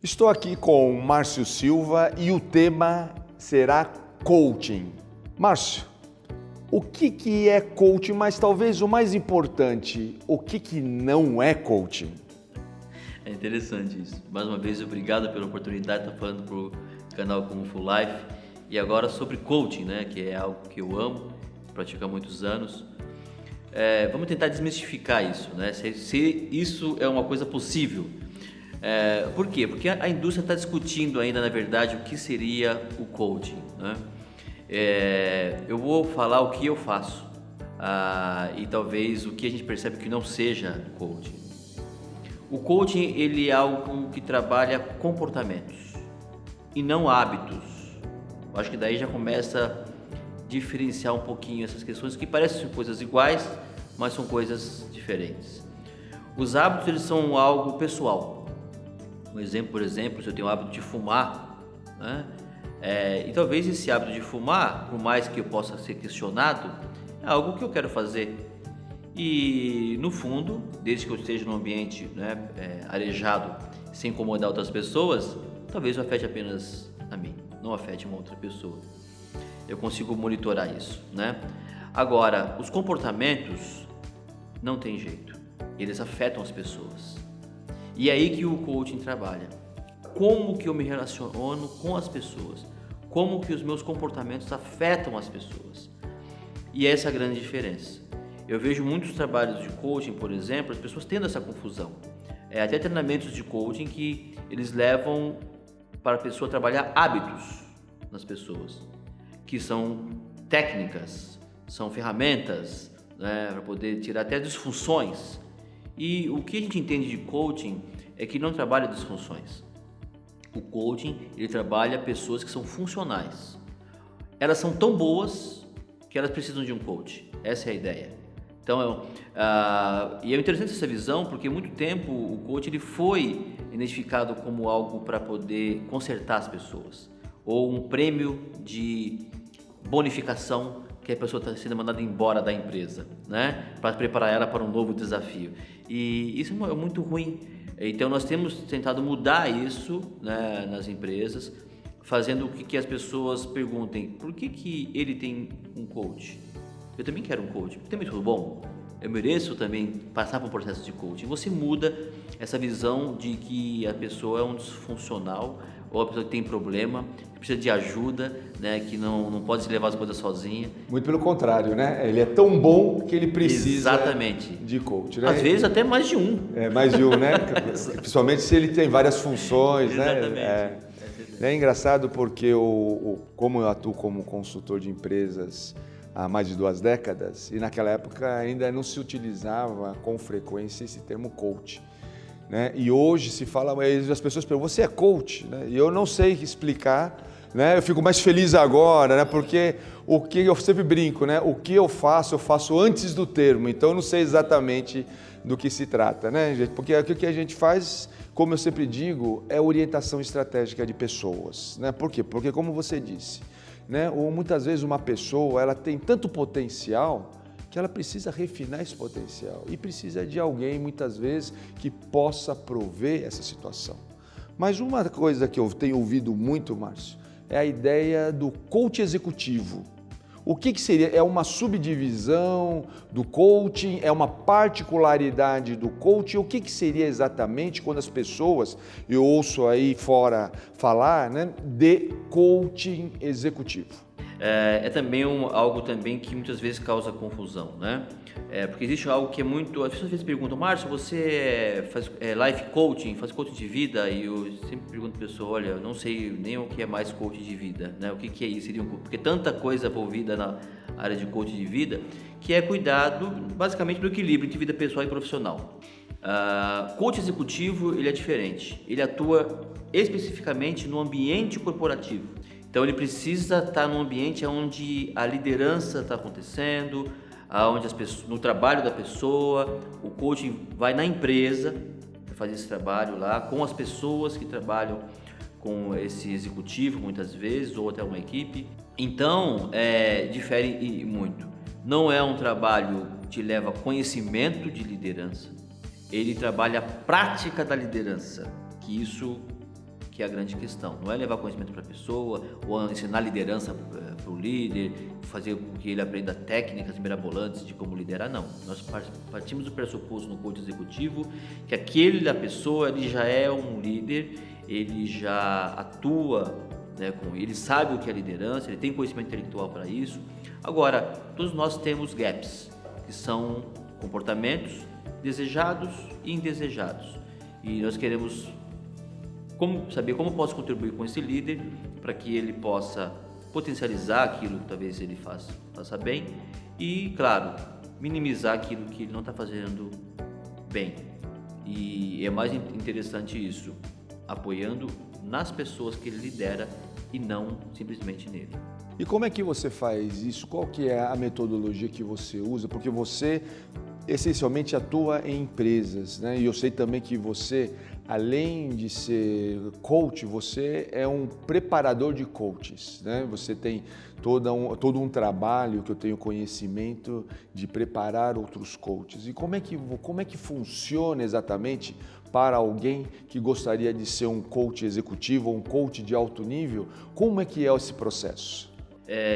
Estou aqui com Márcio Silva e o tema será coaching. Márcio, o que é coaching, mas talvez o mais importante, o que não é coaching? É interessante isso. Mais uma vez, obrigado pela oportunidade de estar falando para o canal como Full Life. E agora sobre coaching, né? Que é algo que eu amo, pratico há muitos anos. Vamos tentar desmistificar isso, né? Se isso é uma coisa possível. Por quê? Porque a indústria está discutindo ainda, na verdade, o que seria o coaching, né? Eu vou falar o que eu faço e talvez o que a gente percebe que não seja coaching. O coaching, ele é algo que trabalha comportamentos e não hábitos. Eu acho que daí já começa a diferenciar um pouquinho essas questões que parecem ser coisas iguais, mas são coisas diferentes. Os hábitos, eles são algo pessoal. Um exemplo, por exemplo, se eu tenho o hábito de fumar, né? E talvez esse hábito de fumar, por mais que eu possa ser questionado, é algo que eu quero fazer. E no fundo, desde que eu esteja num ambiente, né, arejado, sem incomodar outras pessoas, talvez afete apenas a mim, não afete uma outra pessoa. Eu consigo monitorar isso, né? Agora, os comportamentos não tem jeito, eles afetam as pessoas. E é aí que o coaching trabalha. Como que eu me relaciono com as pessoas? Como que os meus comportamentos afetam as pessoas? E essa é a grande diferença. Eu vejo muitos trabalhos de coaching, por exemplo, as pessoas tendo essa confusão. Até treinamentos de coaching que eles levam para a pessoa trabalhar hábitos nas pessoas, que são técnicas, são ferramentas, né, para poder tirar até disfunções. E o que a gente entende de coaching é que não trabalha disfunções. O coaching, ele trabalha pessoas que são funcionais. Elas são tão boas que elas precisam de um coach. Essa é a ideia. Então, e é interessante essa visão, porque há muito tempo o coach ele foi identificado como algo para poder consertar as pessoas, ou um prêmio de bonificação que a pessoa está sendo mandada embora da empresa, né? Para preparar ela para um novo desafio. E isso é muito ruim. Então nós temos tentado mudar isso, né, nas empresas, fazendo com que as pessoas perguntem: por que ele tem um coach? Eu também quero um coach. Também tudo bom? Eu mereço também passar por um processo de coaching. Você muda essa visão de que a pessoa é um disfuncional, ou a pessoa que tem problema, que precisa de ajuda, né, que não pode se levar as coisas sozinha. Muito pelo contrário, né? Ele é tão bom que ele precisa Exatamente. de coach, né? Às vezes até mais de um. Mais de um, né? Principalmente se ele tem várias funções, Exatamente. né? É engraçado porque como eu atuo como consultor de empresas há mais de 2 décadas, e naquela época ainda não se utilizava com frequência esse termo coach, né? E hoje se fala, as pessoas perguntam: você é coach? Né? E eu não sei explicar, né? Eu fico mais feliz agora, né? Porque o que eu sempre brinco, né? O que eu faço antes do termo, então eu não sei exatamente do que se trata, né, gente? Porque o que a gente faz, como eu sempre digo, é orientação estratégica de pessoas, né? Por quê? Porque, como você disse, né? Ou muitas vezes uma pessoa ela tem tanto potencial que ela precisa refinar esse potencial e precisa de alguém, muitas vezes, que possa prover essa situação. Mas uma coisa que eu tenho ouvido muito, Márcio, é a ideia do coach executivo. O que seria? É uma subdivisão do coaching? É uma particularidade do coaching? O que seria exatamente quando as pessoas, eu ouço aí fora falar, né, de coaching executivo? É também algo também que muitas vezes causa confusão, né? Porque existe algo que é muito... As pessoas às vezes perguntam: Márcio, você faz life coaching, faz coaching de vida? E eu sempre pergunto para a pessoa: olha, eu não sei nem o que é mais coaching de vida, né? O que é isso? Porque tanta coisa envolvida na área de coaching de vida, que é cuidado basicamente do equilíbrio entre vida pessoal e profissional. Coach executivo, ele é diferente. Ele atua especificamente no ambiente corporativo. Então ele precisa estar num ambiente onde a liderança está acontecendo, onde as pessoas, no trabalho da pessoa, o coaching vai na empresa para fazer esse trabalho lá com as pessoas que trabalham com esse executivo muitas vezes, ou até uma equipe. Então difere muito. Não é um trabalho que leva conhecimento de liderança, ele trabalha a prática da liderança, que isso que é a grande questão. Não é levar conhecimento para a pessoa, ou ensinar liderança para o líder, fazer com que ele aprenda técnicas mirabolantes de como liderar, não. Nós partimos do pressuposto no coach executivo que aquele da pessoa ele já é um líder, ele já atua, né, ele sabe o que é liderança, ele tem conhecimento intelectual para isso. Agora, todos nós temos gaps, que são comportamentos desejados e indesejados. E nós queremos saber como posso contribuir com esse líder para que ele possa potencializar aquilo que talvez ele faça bem e, claro, minimizar aquilo que ele não está fazendo bem. E é mais interessante isso, apoiando nas pessoas que ele lidera e não simplesmente nele. E como é que você faz isso? Qual que é a metodologia que você usa? Porque você essencialmente atua em empresas, né? E eu sei também que você, além de ser coach, você é um preparador de coaches, né? Você tem todo um trabalho que eu tenho conhecimento de preparar outros coaches. E como é que funciona exatamente para alguém que gostaria de ser um coach executivo ou um coach de alto nível? Como é que é esse processo?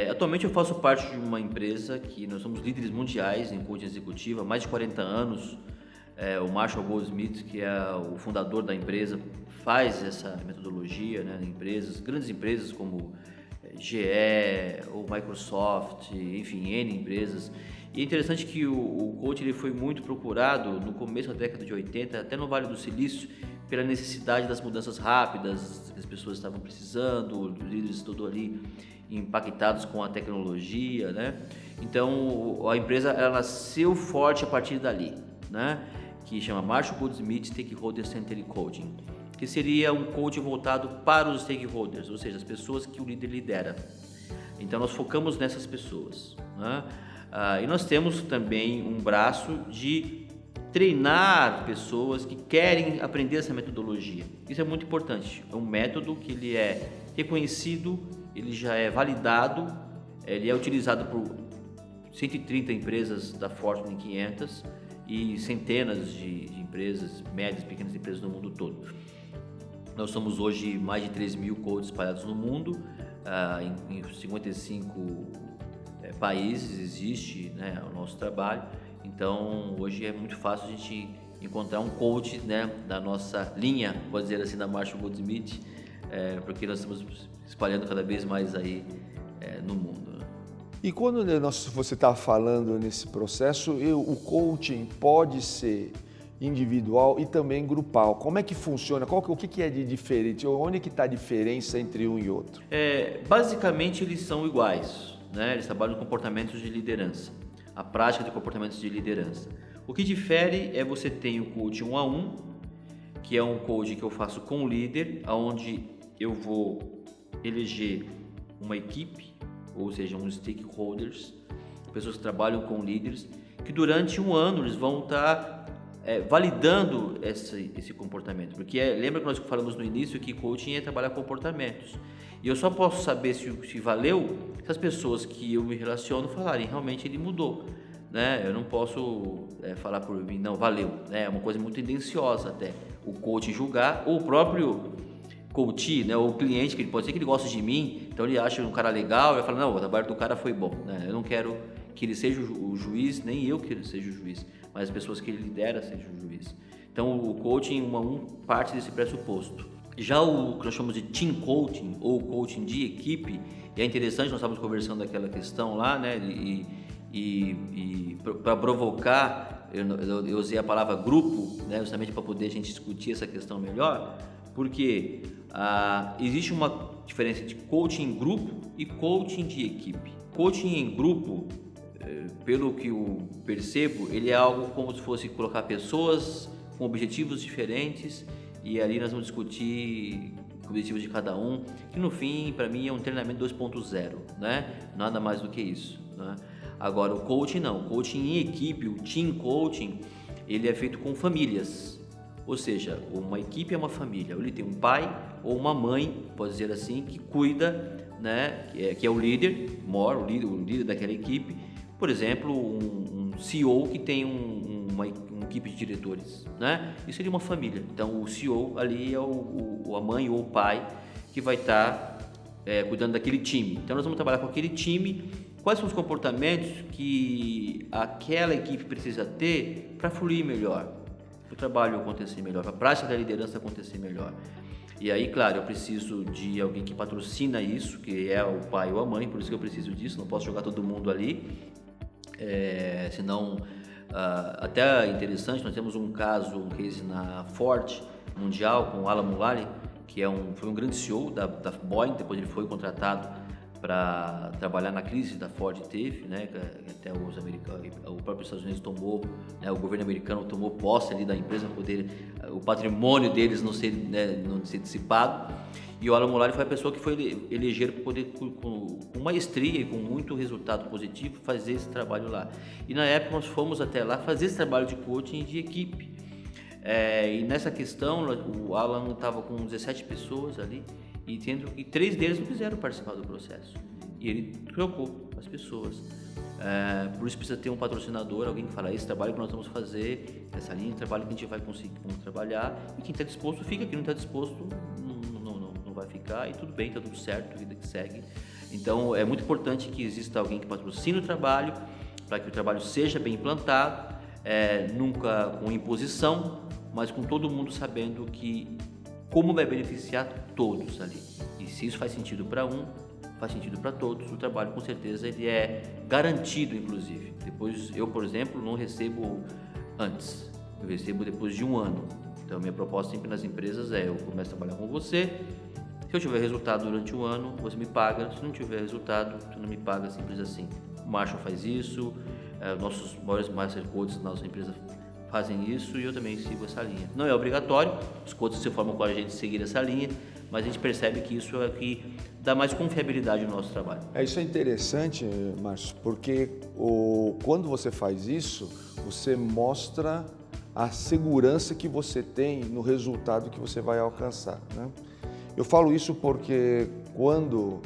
Atualmente eu faço parte de uma empresa que nós somos líderes mundiais em coaching executivo há mais de 40 anos. O Marshall Goldsmith, que é o fundador da empresa, faz essa metodologia, né, em empresas, grandes empresas como GE ou Microsoft, enfim, N empresas. E é interessante que o coach ele foi muito procurado no começo da década de 80, até no Vale do Silício, pela necessidade das mudanças rápidas que as pessoas estavam precisando, os líderes todos ali impactados com a tecnologia, né? Então a empresa ela nasceu forte a partir dali, né? Que chama Marshall Goldsmith Stakeholder Centered Coaching, que seria um coaching voltado para os stakeholders, ou seja, as pessoas que o líder lidera. Então nós focamos nessas pessoas, né? E nós temos também um braço de treinar pessoas que querem aprender essa metodologia. Isso é muito importante. É um método que ele é reconhecido, ele já é validado, ele é utilizado por 130 empresas da Fortune 500 e centenas de empresas, médias, pequenas empresas no mundo todo. Nós somos hoje mais de 3.000 coaches espalhados no mundo, em 55 países existe, né, o nosso trabalho. Então hoje é muito fácil a gente encontrar um coach, né, da nossa linha, pode dizer assim, da Marshall Goldsmith, porque nós estamos espalhando cada vez mais aí no mundo. Né? E quando você está falando nesse processo, o coaching pode ser individual e também grupal. Como é que funciona? O que é de diferente? Onde que está a diferença entre um e outro? Basicamente eles são iguais, né? Eles trabalham com comportamentos de liderança, a prática de comportamentos de liderança. O que difere é você tem o coaching 1 a 1, que é um coaching que eu faço com o líder, onde eu vou eleger uma equipe, ou seja, uns stakeholders, pessoas que trabalham com líderes, que durante um ano eles vão estar validando esse comportamento. Porque lembra que nós falamos no início que coaching é trabalhar comportamentos. E eu só posso saber se valeu se as pessoas que eu me relaciono falarem, realmente ele mudou. Né? Eu não posso falar por mim, não, valeu. Né? É uma coisa muito tendenciosa até. O coach julgar, ou o próprio coach, né, ou o cliente, que ele pode ser que ele gosta de mim, então ele acha um cara legal, e fala, não, o trabalho do cara foi bom, né? Eu não quero que ele seja o juiz, nem eu que ele seja o juiz, mas as pessoas que ele lidera sejam o juiz. Então o coaching 1 a 1 parte desse pressuposto. Já o que nós chamamos de team coaching, ou coaching de equipe, e é interessante, nós estávamos conversando daquela questão lá, né, e para provocar, eu usei a palavra grupo, né, justamente para poder a gente discutir essa questão melhor, porque existe uma diferença de coaching em grupo e coaching de equipe. Coaching em grupo, pelo que eu percebo, ele é algo como se fosse colocar pessoas com objetivos diferentes e ali nós vamos discutir objetivos de cada um, que no fim, para mim, é um treinamento 2.0, né? Nada mais do que isso, né? Agora, o coaching não. O coaching em equipe, o team coaching, ele é feito com famílias. Ou seja, uma equipe é uma família. Ele tem um pai ou uma mãe, pode dizer assim, que cuida, né? Que é o líder, o líder daquela equipe. Por exemplo, um CEO que tem uma equipe de diretores, né? Isso seria uma família. Então o CEO ali é a mãe ou o pai que vai estar cuidando daquele time. Então nós vamos trabalhar com aquele time. Quais são os comportamentos que aquela equipe precisa ter para fluir melhor, para o trabalho acontecer melhor, para a prática da liderança acontecer melhor. E aí, claro, eu preciso de alguém que patrocina isso, que é o pai ou a mãe, por isso que eu preciso disso, não posso jogar todo mundo ali, senão, até interessante, nós temos um case na Ford Mundial com o Alan Mulally, que foi um grande CEO da Boeing, depois ele foi contratado para trabalhar na crise da Ford teve, né, até os americanos, o próprio Estados Unidos tomou, né, o governo americano tomou posse ali da empresa, o patrimônio deles não ser dissipado, e o Alan Mulally foi a pessoa que foi eleger para poder, com maestria e com muito resultado positivo, fazer esse trabalho lá. E na época nós fomos até lá fazer esse trabalho de coaching de equipe. E nessa questão, o Alan estava com 17 pessoas ali, e 3 deles não quiseram participar do processo. E ele trocou as pessoas. Por isso precisa ter um patrocinador, alguém que fala, esse trabalho que nós vamos fazer, essa linha de trabalho que a gente vai conseguir trabalhar, e quem está disposto fica, quem não está disposto não vai ficar, e tudo bem, está tudo certo, a vida que segue. Então é muito importante que exista alguém que patrocine o trabalho, para que o trabalho seja bem implantado, nunca com imposição, mas com todo mundo sabendo como vai beneficiar todos ali. E se isso faz sentido para faz sentido para todos, o trabalho com certeza ele é garantido, inclusive. Depois, eu, por exemplo, não recebo antes, eu recebo depois de 1 ano. Então, minha proposta sempre nas empresas eu começo a trabalhar com você, se eu tiver resultado durante 1 ano, você me paga, se não tiver resultado, você não me paga, simples assim. O Marshall faz isso, nossos maiores Master Coaches na nossa empresa fazem isso, e eu também sigo essa linha. Não é obrigatório, os coaches se formam com a gente seguir essa linha, mas a gente percebe que isso é o que dá mais confiabilidade no nosso trabalho. Isso é interessante, Márcio, porque quando você faz isso, você mostra a segurança que você tem no resultado que você vai alcançar, né? Eu falo isso porque quando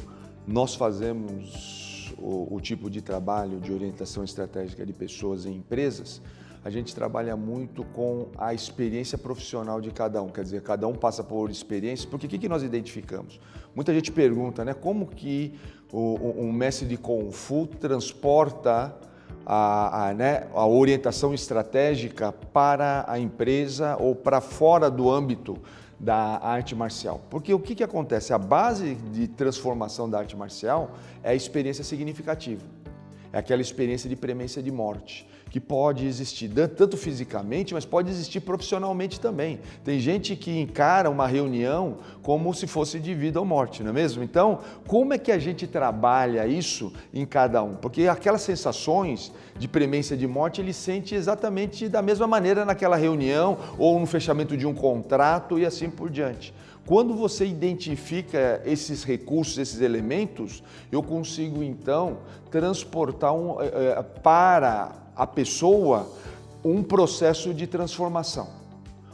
nós fazemos o tipo de trabalho de orientação estratégica de pessoas em empresas, a gente trabalha muito com a experiência profissional de cada um, quer dizer, cada um passa por experiência, porque o que nós identificamos? Muita gente pergunta, né, como que um mestre de Kung Fu transporta a orientação estratégica para a empresa ou para fora do âmbito da arte marcial. Porque o que acontece? A base de transformação da arte marcial é a experiência significativa. É aquela experiência de premência de morte, que pode existir tanto fisicamente, mas pode existir profissionalmente também. Tem gente que encara uma reunião como se fosse de vida ou morte, não é mesmo? Então, como é que a gente trabalha isso em cada um? Porque aquelas sensações de premência de morte, ele sente exatamente da mesma maneira naquela reunião ou no fechamento de um contrato e assim por diante. Quando você identifica esses recursos, esses elementos, eu consigo então transportar para a pessoa um processo de transformação.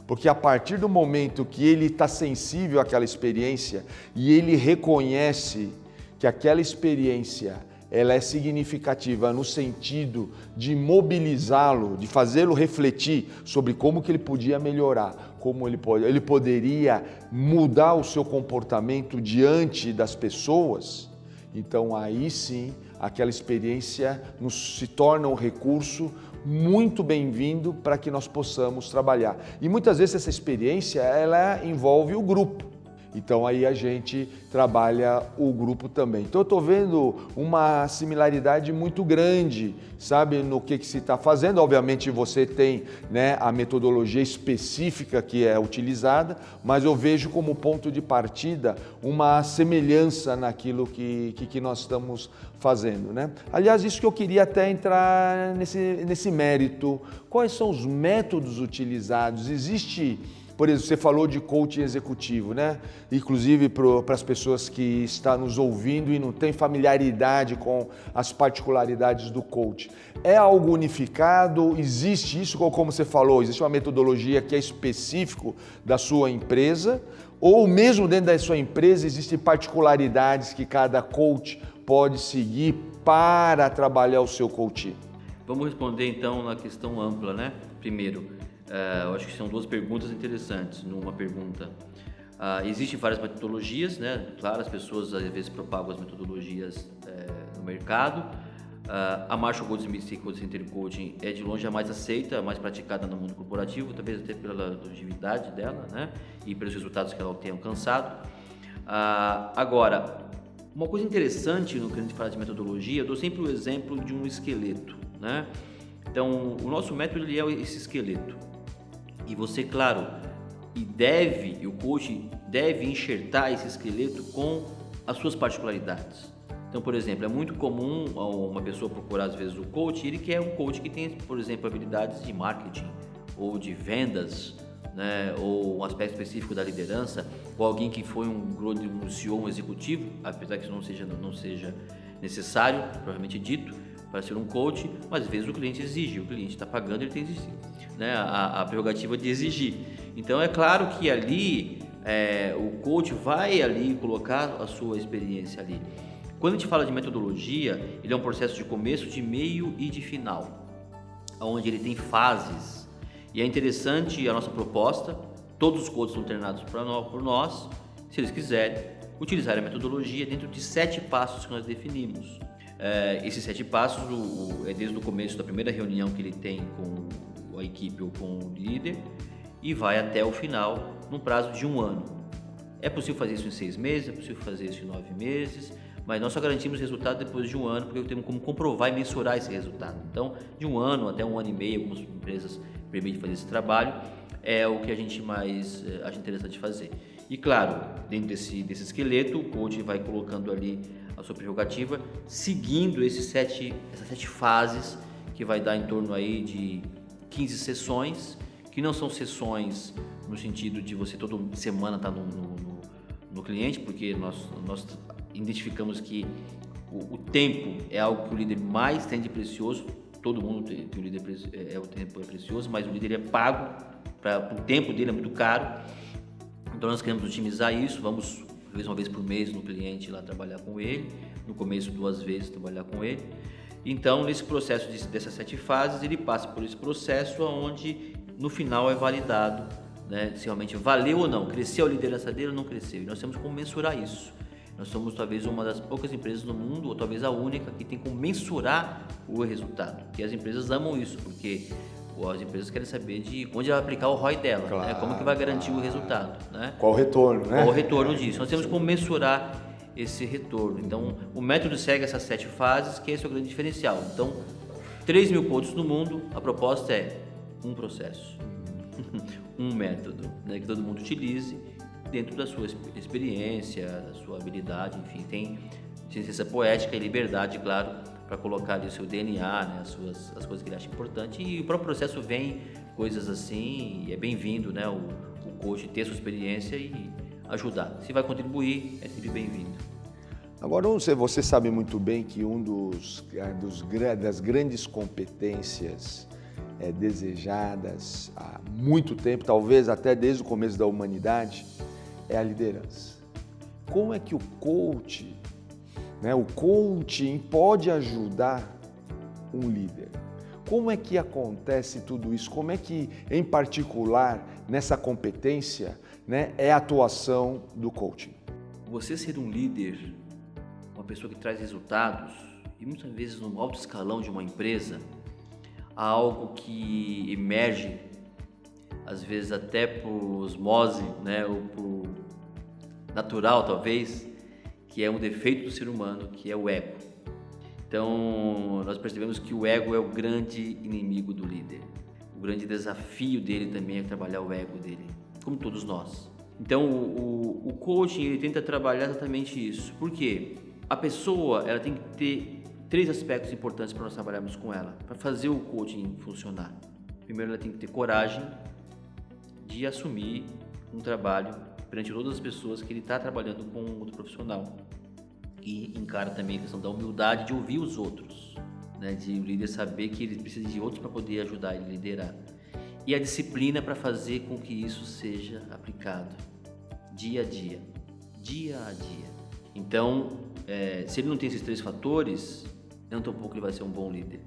Porque a partir do momento que ele está sensível àquela experiência e ele reconhece que aquela experiência ela é significativa no sentido de mobilizá-lo, de fazê-lo refletir sobre como que ele podia melhorar, como ele poderia mudar o seu comportamento diante das pessoas, então aí sim aquela experiência se torna um recurso muito bem-vindo para que nós possamos trabalhar. E muitas vezes essa experiência ela envolve o grupo. Então aí a gente trabalha o grupo também. Então eu estou vendo uma similaridade muito grande, sabe, no que se está fazendo. Obviamente você tem, né, a metodologia específica que é utilizada, mas eu vejo como ponto de partida uma semelhança naquilo que nós estamos fazendo, né? Aliás, isso que eu queria até entrar nesse mérito. Quais são os métodos utilizados? Existe... Por exemplo, você falou de coaching executivo, né? Inclusive para as pessoas que estão nos ouvindo e não têm familiaridade com as particularidades do coaching. É algo unificado? Existe isso? Ou como você falou, existe uma metodologia que é específico da sua empresa? Ou mesmo dentro da sua empresa existem particularidades que cada coach pode seguir para trabalhar o seu coaching? Vamos responder então na questão ampla, né? Primeiro, eu acho que são duas perguntas interessantes. Numa pergunta, existem várias metodologias, né? Claro, as pessoas às vezes propagam as metodologias no mercado. A Marshall Goldsmith Center Coaching é de longe a mais aceita, a mais praticada no mundo corporativo, talvez até pela longevidade dela, né? E pelos resultados que ela tem alcançado. Agora, uma coisa interessante no que a gente fala de metodologia, eu dou sempre o exemplo de um esqueleto, né? Então, o nosso método ele é esse esqueleto. E você, claro, e o coach deve enxertar esse esqueleto com as suas particularidades. Então, por exemplo, é muito comum uma pessoa procurar às vezes o coach, ele quer um coach que tem, por exemplo, habilidades de marketing ou de vendas, né, ou um aspecto específico da liderança, ou alguém que foi um CEO, um executivo, apesar que isso não seja necessário, provavelmente dito, para ser um coach, mas às vezes o cliente exige, o cliente está pagando, ele tem que exigir, né, a prerrogativa de exigir. Então é claro que ali o coach vai ali colocar a sua experiência ali. Quando a gente fala de metodologia, ele é um processo de começo, de meio e de final, onde ele tem fases. E é interessante a nossa proposta, todos os coaches são treinados por nós, se eles quiserem, utilizar a metodologia dentro de 7 passos que nós definimos. Esses 7 passos é desde o começo da primeira reunião que ele tem com a equipe ou com o líder e vai até o final, num prazo de 1 ano. É possível fazer isso em 6 meses, é possível fazer isso em 9 meses, mas nós só garantimos resultado depois de 1 ano, porque eu tenho como comprovar e mensurar esse resultado. Então, de 1 ano até 1 ano e meio, algumas empresas permitem fazer esse trabalho, é o que a gente mais acha interessante fazer. E claro, dentro desse esqueleto, o coach vai colocando ali a sua prerrogativa, seguindo essas 7 fases, que vai dar em torno aí de 15 sessões, que não são sessões no sentido de você toda semana estar no cliente, porque nós identificamos que o tempo é algo que o líder mais tem de precioso. Todo mundo tem o líder, o tempo é precioso, mas o líder é pago, o tempo dele é muito caro. Então nós queremos otimizar isso, vamos uma vez por mês no cliente lá trabalhar com ele, no começo 2 vezes trabalhar com ele. Então nesse processo dessas 7 fases, ele passa por esse processo onde no final é validado, né, se realmente valeu ou não, cresceu a liderança dele ou não cresceu. E nós temos como mensurar isso. Nós somos talvez uma das poucas empresas no mundo, ou talvez a única, que tem como mensurar o resultado. E as empresas amam isso, porque as empresas querem saber de onde ela vai aplicar o ROI dela, claro, né? Como que vai garantir o resultado, né? Qual o retorno, né? Qual o retorno disso. Nós temos como mensurar esse retorno. Então, o método segue essas 7 fases, que esse é o grande diferencial. Então, 3 mil pontos no mundo, a proposta é um processo, um método, né, que todo mundo utilize dentro da sua experiência, da sua habilidade, enfim, tem ciência poética e liberdade, claro, para colocar ali o seu DNA, né, as coisas que ele acha importante, e o próprio processo vem coisas assim, e é bem-vindo, né, o coach ter sua experiência e ajudar. Se vai contribuir, é sempre bem-vindo. Agora, você sabe muito bem que das grandes competências desejadas há muito tempo, talvez até desde o começo da humanidade, é a liderança. Como é que o coaching pode ajudar um líder? Como é que acontece tudo isso? Como é que, em particular, nessa competência, né, é a atuação do coaching? Você ser um líder, uma pessoa que traz resultados, e muitas vezes no alto escalão de uma empresa, há algo que emerge, às vezes até por osmose, né, ou por natural talvez, que é um defeito do ser humano, que é o ego. Então, nós percebemos que o ego é o grande inimigo do líder. O grande desafio dele também é trabalhar o ego dele, como todos nós. Então, o coaching, ele tenta trabalhar exatamente isso. Por quê? A pessoa, ela tem que ter 3 aspectos importantes para nós trabalharmos com ela, para fazer o coaching funcionar. Primeiro, ela tem que ter coragem de assumir um trabalho perante todas as pessoas que ele está trabalhando com outro profissional. E encara também a questão da humildade de ouvir os outros, né? De o líder saber que ele precisa de outros para poder ajudar ele a liderar. E a disciplina para fazer com que isso seja aplicado dia a dia. Então, se ele não tem esses 3 fatores, não tão pouco ele vai ser um bom líder.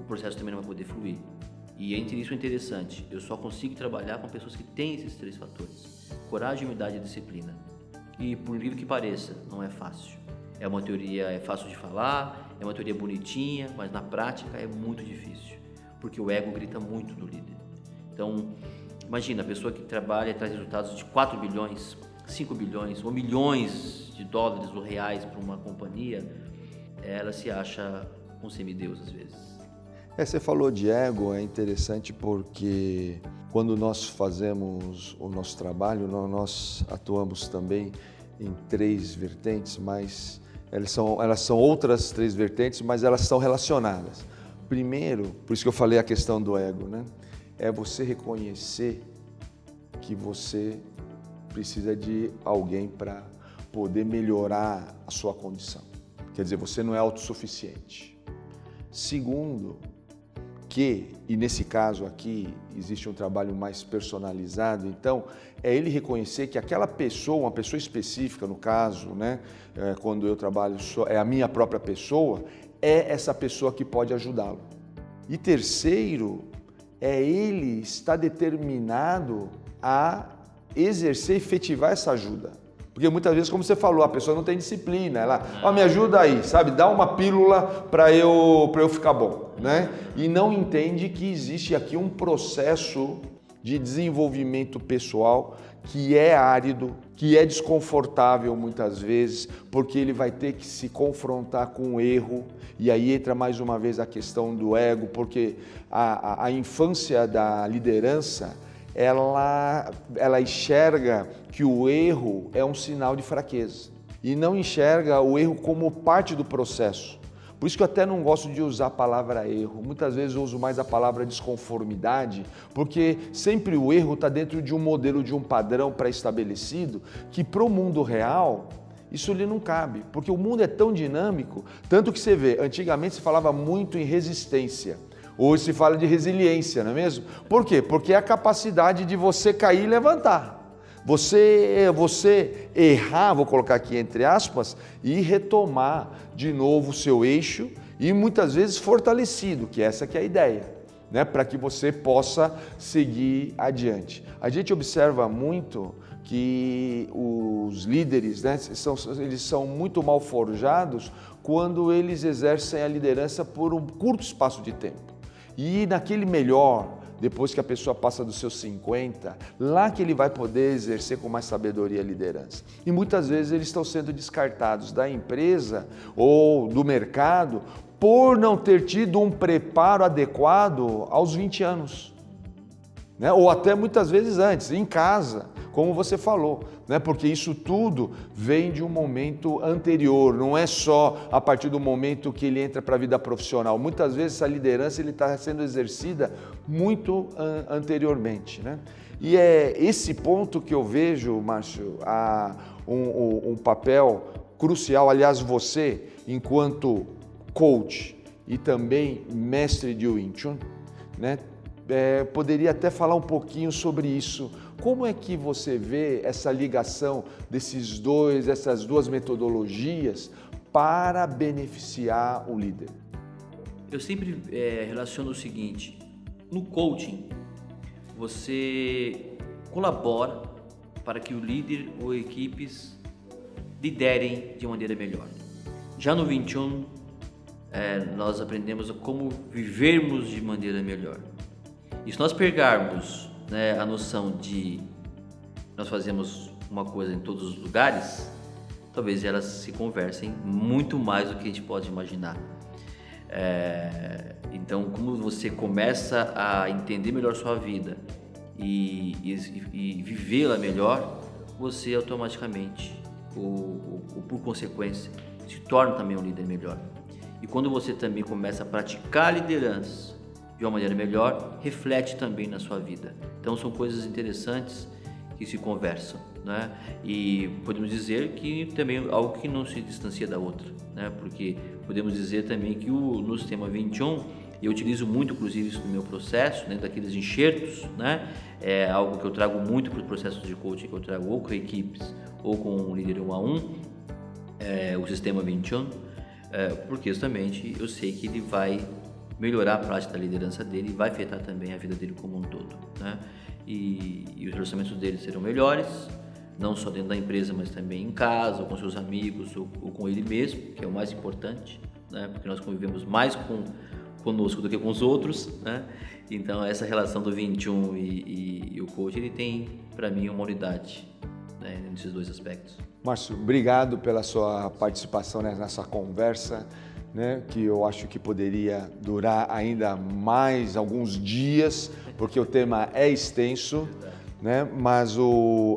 O processo também não vai poder fluir. E isso é interessante, eu só consigo trabalhar com pessoas que têm esses 3 fatores: coragem, humildade e disciplina. E por incrível que pareça, não é fácil. É uma teoria, é fácil de falar, é uma teoria bonitinha, mas na prática é muito difícil, porque o ego grita muito no líder. Então, imagina, a pessoa que trabalha e traz resultados de 4 bilhões, 5 bilhões ou milhões de dólares ou reais para uma companhia, ela se acha um semideus às vezes. Você falou de ego, é interessante porque quando nós fazemos o nosso trabalho, nós atuamos também em 3 vertentes, mas elas são outras 3 vertentes, mas elas são relacionadas. Primeiro, por isso que eu falei a questão do ego, né? É você reconhecer que você precisa de alguém para poder melhorar a sua condição. Quer dizer, você não é autossuficiente. Segundo, e nesse caso aqui existe um trabalho mais personalizado, então é ele reconhecer que aquela pessoa, uma pessoa específica no caso, né, quando eu trabalho é a minha própria pessoa, é essa pessoa que pode ajudá-lo. E terceiro, é ele estar determinado a exercer, efetivar essa ajuda. Porque muitas vezes, como você falou, a pessoa não tem disciplina, ela, me ajuda aí, sabe, dá uma pílula para eu ficar bom, né? E não entende que existe aqui um processo de desenvolvimento pessoal que é árido, que é desconfortável muitas vezes, porque ele vai ter que se confrontar com o erro, e aí entra mais uma vez a questão do ego, porque a infância da liderança, ela enxerga que o erro é um sinal de fraqueza e não enxerga o erro como parte do processo. Por isso que eu até não gosto de usar a palavra erro. Muitas vezes eu uso mais a palavra desconformidade, porque sempre o erro está dentro de um modelo, de um padrão pré-estabelecido, que para o mundo real isso lhe não cabe, porque o mundo é tão dinâmico, tanto que você vê, antigamente se falava muito em resistência. Hoje se fala de resiliência, não é mesmo? Por quê? Porque é a capacidade de você cair e levantar. Você errar, vou colocar aqui entre aspas, e retomar de novo o seu eixo e muitas vezes fortalecido, que essa que é a ideia, né? Para que você possa seguir adiante. A gente observa muito que os líderes, né, eles são muito mal forjados quando eles exercem a liderança por um curto espaço de tempo. E naquele melhor, depois que a pessoa passa dos seus 50, lá que ele vai poder exercer com mais sabedoria a liderança. E muitas vezes eles estão sendo descartados da empresa ou do mercado por não ter tido um preparo adequado aos 20 anos. Né? Ou até muitas vezes antes, em casa, como você falou, né? Porque isso tudo vem de um momento anterior, não é só a partir do momento que ele entra para a vida profissional. Muitas vezes essa liderança está sendo exercida muito anteriormente. Né? E é esse ponto que eu vejo, Márcio, um papel crucial. Aliás, você, enquanto coach e também mestre de Wing Chun, né? Poderia até falar um pouquinho sobre isso. Como é que você vê essa ligação dessas duas metodologias para beneficiar o líder? Eu sempre relaciono o seguinte: no coaching, você colabora para que o líder ou equipes liderem de maneira melhor. Já no Wing Chun, nós aprendemos como vivermos de maneira melhor. E se nós pegarmos, né, a noção de nós fazemos uma coisa em todos os lugares, talvez elas se conversem muito mais do que a gente pode imaginar. Então, como você começa a entender melhor sua vida e vivê-la melhor, você automaticamente, ou por consequência, se torna também um líder melhor. E quando você também começa a praticar a liderança de uma maneira melhor, reflete também na sua vida. Então são coisas interessantes que se conversam, né? E podemos dizer que também é algo que não se distancia da outra, né? Porque podemos dizer também que no sistema Wing Chun, eu utilizo muito, inclusive, isso no meu processo, né? Daqueles enxertos, né? É algo que eu trago muito para os processos de coaching, que eu trago ou com equipes ou com um líder 1 a 1, o sistema Wing Chun, porque justamente eu sei que ele vai melhorar a prática da liderança dele e vai afetar também a vida dele como um todo, né? E os relacionamentos dele serão melhores, não só dentro da empresa, mas também em casa, ou com seus amigos, ou com ele mesmo, que é o mais importante, né? Porque nós convivemos mais conosco do que com os outros, né? Então essa relação do 21 e o coach, ele tem para mim uma unidade, né, nesses dois aspectos. Márcio, obrigado pela sua participação nessa conversa, né, que eu acho que poderia durar ainda mais alguns dias, porque o tema é extenso, né, mas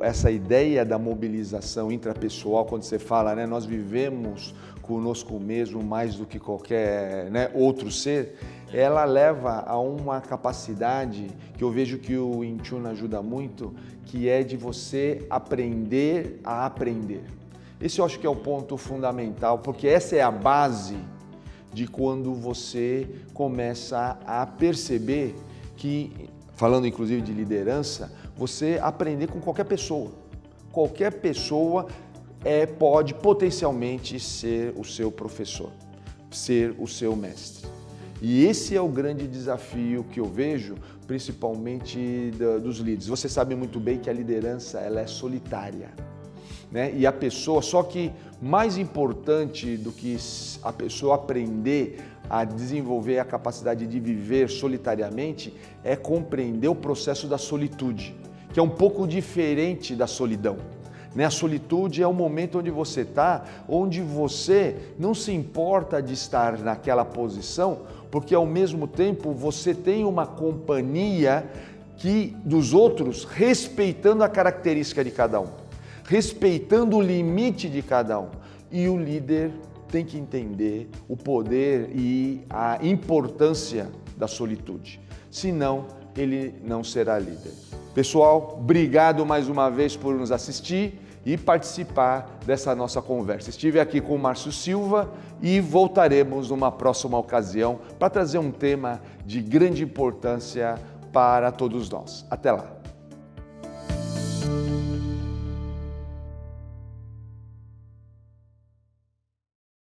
essa ideia da mobilização intrapessoal, quando você fala, né, nós vivemos conosco mesmo mais do que qualquer, né, outro ser, ela leva a uma capacidade que eu vejo que o Intune ajuda muito, que é de você aprender a aprender. Esse eu acho que é o ponto fundamental, porque essa é a base de quando você começa a perceber que, falando inclusive de liderança, você aprender com qualquer pessoa. Qualquer pessoa pode potencialmente ser o seu professor, ser o seu mestre. E esse é o grande desafio que eu vejo, principalmente dos líderes. Você sabe muito bem que a liderança ela é solitária, né? E a pessoa, só que mais importante do que a pessoa aprender a desenvolver a capacidade de viver solitariamente é compreender o processo da solitude, que é um pouco diferente da solidão. A solitude é o momento onde você está, onde você não se importa de estar naquela posição, porque ao mesmo tempo você tem uma companhia dos outros, respeitando a característica de cada um, respeitando o limite de cada um. E o líder tem que entender o poder e a importância da solitude, senão ele não será líder. Pessoal, obrigado mais uma vez por nos assistir e participar dessa nossa conversa. Estive aqui com o Márcio Silva e voltaremos numa próxima ocasião para trazer um tema de grande importância para todos nós. Até lá!